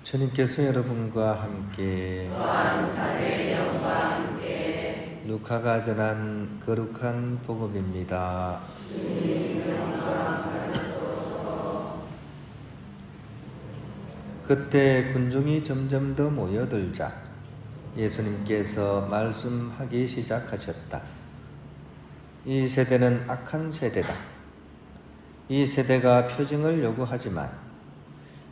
주님께서 여러분과 함께 루카가 전한 거룩한 복음입니다. 그때 군중이 점점 더 모여들자 예수님께서 말씀하기 시작하셨다. 이 세대는 악한 세대다. 이 세대가 표징을 요구하지만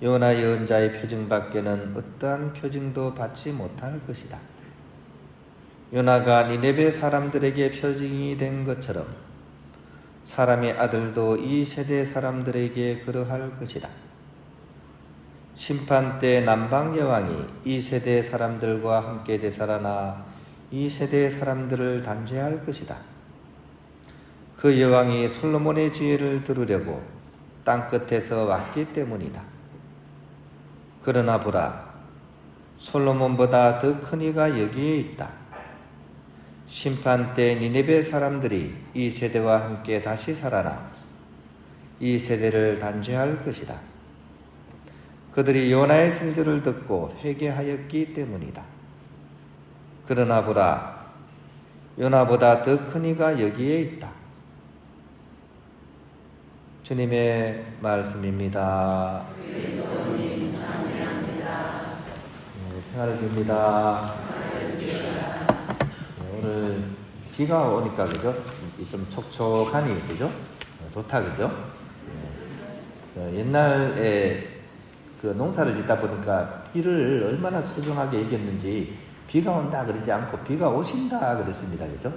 요나 예언자의 표징밖에는 어떠한 표징도 받지 못할 것이다. 요나가 니네베 사람들에게 표징이 된 것처럼 사람의 아들도 이 세대 사람들에게 그러할 것이다. 심판 때 남방 여왕이 이 세대 사람들과 함께 되살아나 이 세대 사람들을 단죄할 것이다. 그 여왕이 솔로몬의 지혜를 들으려고 땅끝에서 왔기 때문이다. 그러나 보라, 솔로몬보다 더 큰 이가 여기에 있다. 심판 때 니네베 사람들이 이 세대와 함께 다시 살아나 이 세대를 단죄할 것이다. 그들이 요나의 설교를 듣고 회개하였기 때문이다. 그러나 보라, 요나보다 더 큰 이가 여기에 있다. 주님의 말씀입니다. 평화를 빕니다. 오늘 비가 오니까 그죠? 좀 촉촉하니 그죠? 좋다 그죠? 옛날에 그 농사를 짓다 보니까 비를 얼마나 소중하게 여겼는지 비가 온다 그러지 않고 비가 오신다 그랬습니다 그죠?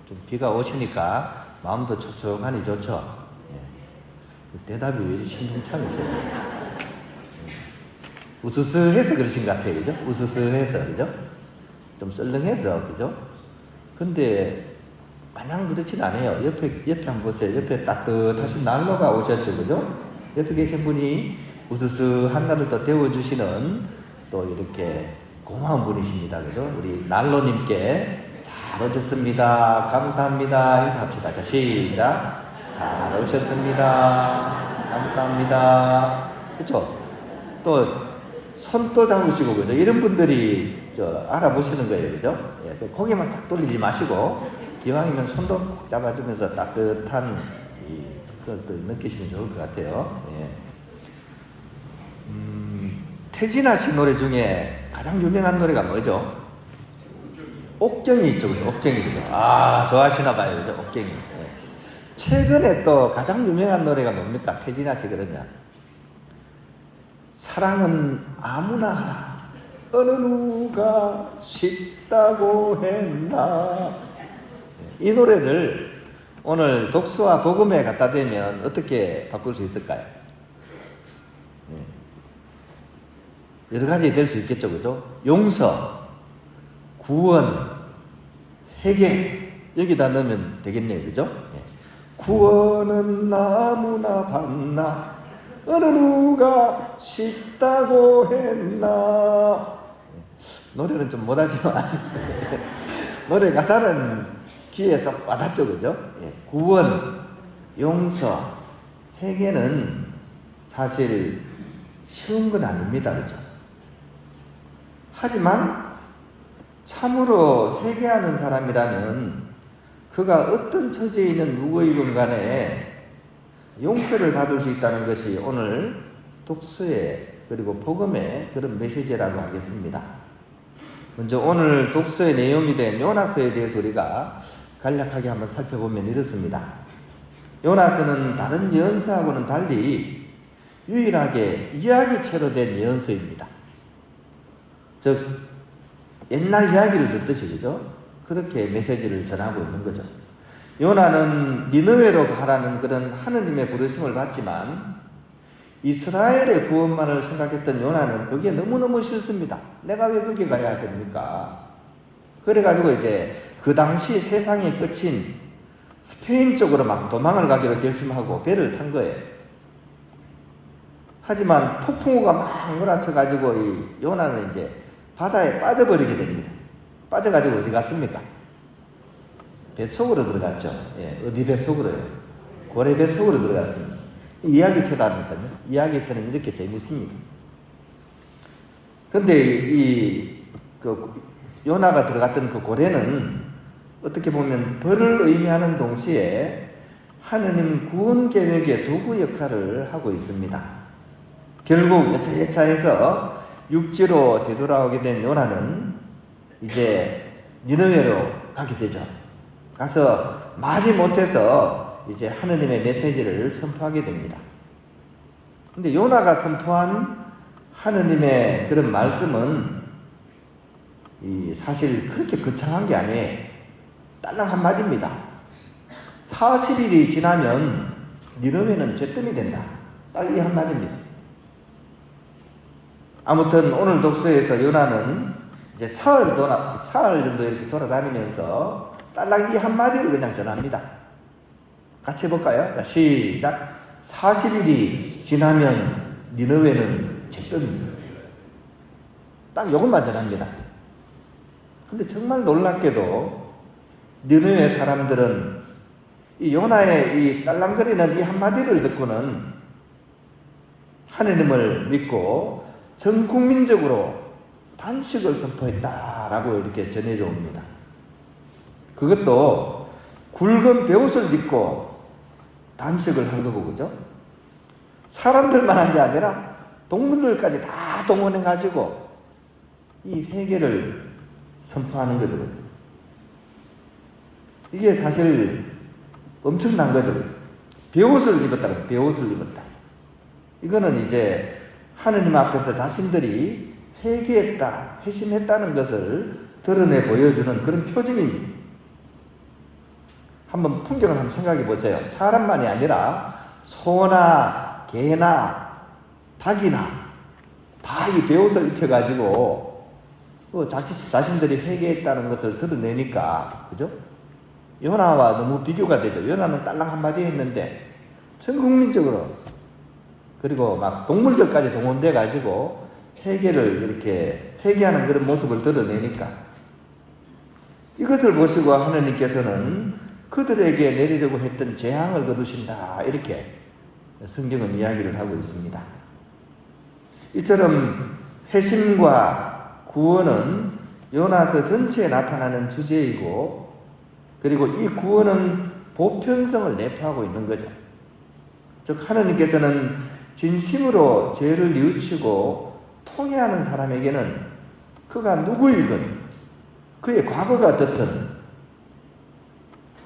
좀 비가 오시니까 마음도 촉촉하니 좋죠? 대답이 왜 신중참이세요? 우스스해서 그러신 것 같아요 그죠? 우스스해서 그죠? 좀 썰렁해서 그죠? 근데 마냥 그렇진 않아요. 옆에 한번 보세요. 옆에 따뜻하신 난로가 오셨죠 그죠? 옆에 계신 분이 우스스한 날을 또 데워주시는 또 이렇게 고마운 분이십니다 그죠? 우리 난로님께 잘 오셨습니다. 감사합니다. 인사합시다. 자, 시작. 잘 오셨습니다. 감사합니다. 그렇죠? 또 손도 잡으시고 그죠? 이런 분들이 알아보시는 거예요, 그죠? 예, 고개만 싹 돌리지 마시고 기왕이면 손도 꼭 잡아주면서 따뜻한 그걸 느끼시면 좋을 것 같아요. 예. 태진아 씨 노래 중에 가장 유명한 노래가 뭐죠? 옥경이 있죠, 그죠? 옥경이 그죠? 아, 좋아하시나 봐요, 그죠? 옥경이. 예. 최근에 또 가장 유명한 노래가 뭡니까? 태진아 씨 그러면 사랑은 아무나 하나 어느 누가 쉽다고 했나. 이 노래를 오늘 독수와 복음에 갖다 대면 어떻게 바꿀 수 있을까요? 여러 가지 될 수 있겠죠 그죠? 용서, 구원, 회개 여기다 넣으면 되겠네요 그죠? 구원은 아무나 받나 어느 누가 쉽다고 했나. 노래는 좀 못하지만 노래 가사는 귀에 쏙 와닿죠 그죠? 구원, 용서, 회개는 사실 쉬운 건 아닙니다 그죠? 하지만 참으로 회개하는 사람이라면 그가 어떤 처지에 있는 누구이건 간에 용서를 받을 수 있다는 것이 오늘 독서의 그리고 복음의 그런 메시지라고 하겠습니다. 먼저 오늘 독서의 내용이 된 요나서에 대해서 우리가 간략하게 한번 살펴보면 이렇습니다. 요나서는 다른 예언서하고는 달리 유일하게 이야기체로 된 예언서입니다. 즉 옛날 이야기를 듣듯이 그죠? 그렇게 메시지를 전하고 있는 거죠. 요나는 니느웨로 가라는 그런 하느님의 부르심을 받지만 이스라엘의 구원만을 생각했던 요나는 그게 너무너무 싫습니다. 내가 왜 거기 가야 됩니까? 그래가지고 이제 그 당시 세상의 끝인 스페인 쪽으로 막 도망을 가기로 결심하고 배를 탄 거예요. 하지만 폭풍우가 막 몰아쳐가지고 이 요나는 이제 바다에 빠져버리게 됩니다. 빠져가지고 어디 갔습니까? 뱃속으로 들어갔죠. 예, 어디 뱃속으로요? 고래 뱃속으로 들어갔습니다. 이야기처라니까요. 이야기처럼 이렇게 재밌습니다. 근데 요나가 들어갔던 그 고래는 어떻게 보면 벌을 의미하는 동시에 하느님 구원 계획의 도구 역할을 하고 있습니다. 결국 여차여차해서 육지로 되돌아오게 된 요나는 이제 니느웨로 가게 되죠. 가서 마지못해서 이제 하느님의 메시지를 선포하게 됩니다. 근데 요나가 선포한 하느님의 그런 말씀은 사실 그렇게 거창한 게 아니에요. 딸랑 한마디입니다. 40일이 지나면 니느웨는 잿더미 된다. 딱 이 한마디입니다. 아무튼 오늘 독서에서 요나는 이제 사흘 정도 이렇게 돌아다니면서 딸랑 이 한마디를 그냥 전합니다. 같이 해볼까요? 자, 시작. 40일이 지나면 니느웨는 잿더미. 딱 이것만 전합니다. 근데 정말 놀랍게도 니느웨 사람들은 이 요나의 이 딸랑거리는 이 한마디를 듣고는 하느님을 믿고 전 국민적으로 단식을 선포했다라고 이렇게 전해져 옵니다. 그것도 굵은 베옷을 입고 단식을 한 거고, 그죠? 사람들만 한 게 아니라 동물들까지 다 동원해가지고 이 회개를 선포하는 거죠. 이게 사실 엄청난 거죠. 베옷을 입었다고, 베옷을 입었다. 이거는 이제 하느님 앞에서 자신들이 회개했다, 회심했다는 것을 드러내 보여주는 그런 표징입니다. 한번 풍경을 한번 생각해 보세요. 사람만이 아니라 소나 개나 닭이나 다 이 베옷을 입혀가지고 자신들이 회개했다는 것을 드러내니까, 그죠? 요나와 너무 비교가 되죠. 요나는 딸랑 한마디 했는데 전 국민적으로, 그리고 막 동물들까지 동원돼 가지고 회개를 이렇게 회개하는 그런 모습을 드러내니까, 이것을 보시고 하느님께서는 그들에게 내리려고 했던 재앙을 거두신다, 이렇게 성경은 이야기를 하고 있습니다. 이처럼 회심과 구원은 요나서 전체에 나타나는 주제이고, 그리고 이 구원은 보편성을 내포하고 있는 거죠. 즉 하느님께서는 진심으로 죄를 뉘우치고 통회하는 사람에게는 그가 누구이건 그의 과거가 어떻든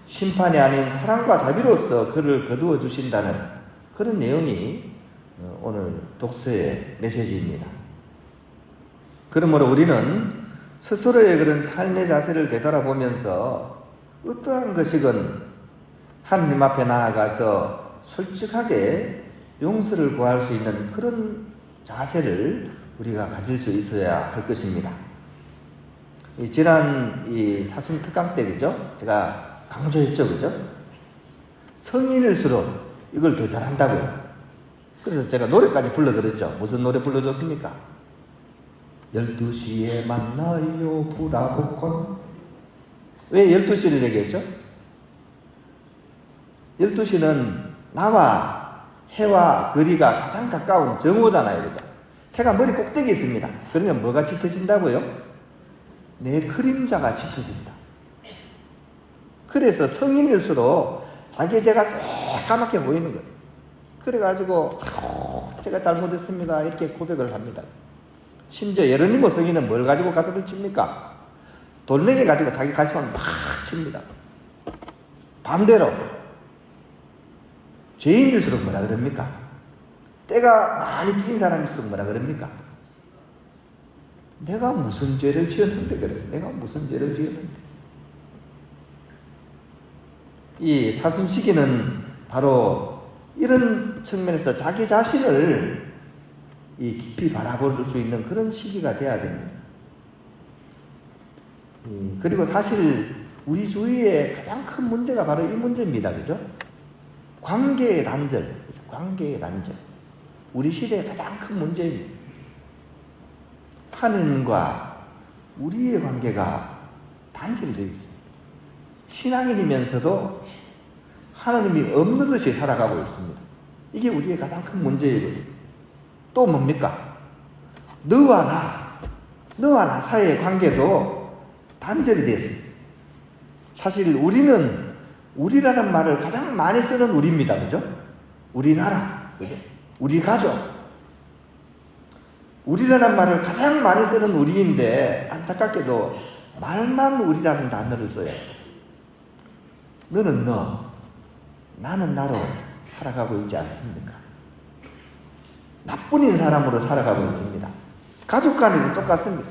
심판이 아닌 사랑과 자비로서 그를 거두어 주신다는 그런 내용이 오늘 독서의 메시지입니다. 그러므로 우리는 스스로의 그런 삶의 자세를 되돌아보면서 어떠한 것이건 하느님 앞에 나아가서 솔직하게 용서를 구할 수 있는 그런 자세를 우리가 가질 수 있어야 할 것입니다. 지난 이 사순 특강 때, 그죠? 제가 강조했죠, 그죠? 성인일수록 이걸 더 잘한다고요. 그래서 제가 노래까지 불러드렸죠. 무슨 노래 불러줬습니까? 12시에 만나요 브라보콘. 왜 12시를 얘기했죠? 12시는 나와 해와 거리가 가장 가까운 정오잖아요, 그죠? 해가 머리 꼭대기에 있습니다. 그러면 뭐가 짙어진다고요? 내 그림자가 짙어진다. 그래서 성인일수록 자기 죄가 새까맣게 보이는 거예요. 그래가지고 제가 잘못했습니다, 이렇게 고백을 합니다. 심지어 예로니모 성인은 뭘 가지고 가슴을 칩니까? 돌멩이 가지고 자기 가슴을 막 칩니다. 반대로 죄인일수록 뭐라 그럽니까? 때가 많이 끼인 사람일수록 뭐라 그럽니까? 내가 무슨 죄를 지었는데 그래. 내가 무슨 죄를 지었는데. 이 사순시기는 바로 이런 측면에서 자기 자신을 깊이 바라볼 수 있는 그런 시기가 돼야 됩니다. 그리고 사실 우리 주위의 가장 큰 문제가 바로 이 문제입니다. 그죠? 관계의 단절. 관계의 단절. 우리 시대의 가장 큰 문제입니다. 하느님과 우리의 관계가 단절이 되어 있습니다. 신앙인이면서도 하나님이 없는 듯이 살아가고 있습니다. 이게 우리의 가장 큰 문제예요. 또 뭡니까? 너와 나 사이의 관계도 단절이 되었습니다. 사실 우리라는 말을 가장 많이 쓰는 우리입니다. 그죠? 우리나라, 그죠? 우리 가족. 우리라는 말을 가장 많이 쓰는 우리인데, 안타깝게도 말만 우리라는 단어를 써요. 너는 너, 나는 나로 살아가고 있지 않습니까? 나뿐인 사람으로 살아가고 있습니다. 가족 간에도 똑같습니다.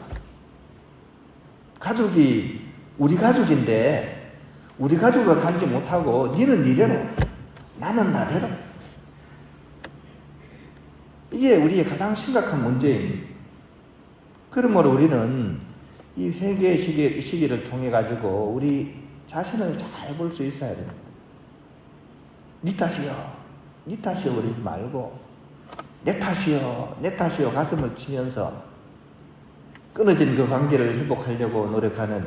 가족이 우리 가족인데 우리 가족으로 살지 못하고 니는 니대로 나는 나대로, 이게 우리의 가장 심각한 문제입니다. 그러므로 우리는 이 회개의 시기를 통해 가지고 우리 자신을 잘 볼 수 있어야 됩니다. 니 탓이요 그러지 말고 내 탓이요 가슴을 치면서 끊어진 그 관계를 회복하려고 노력하는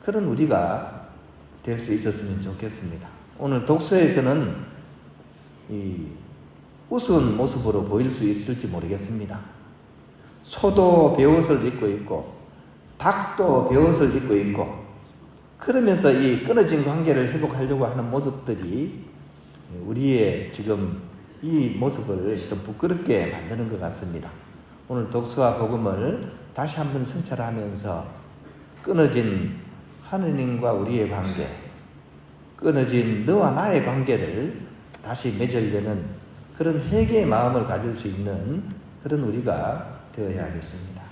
그런 우리가 될 수 있었으면 좋겠습니다. 오늘 독서에서는 이 우스운 모습으로 보일 수 있을지 모르겠습니다. 소도 베옷을 입고 있고 닭도 베옷을 입고 있고, 그러면서 이 끊어진 관계를 회복하려고 하는 모습들이 우리의 지금 이 모습을 좀 부끄럽게 만드는 것 같습니다. 오늘 독서와 복음을 다시 한번 성찰하면서 끊어진 하느님과 우리의 관계, 끊어진 너와 나의 관계를 다시 맺으려는 그런 회개의 마음을 가질 수 있는 그런 우리가 되어야 하겠습니다.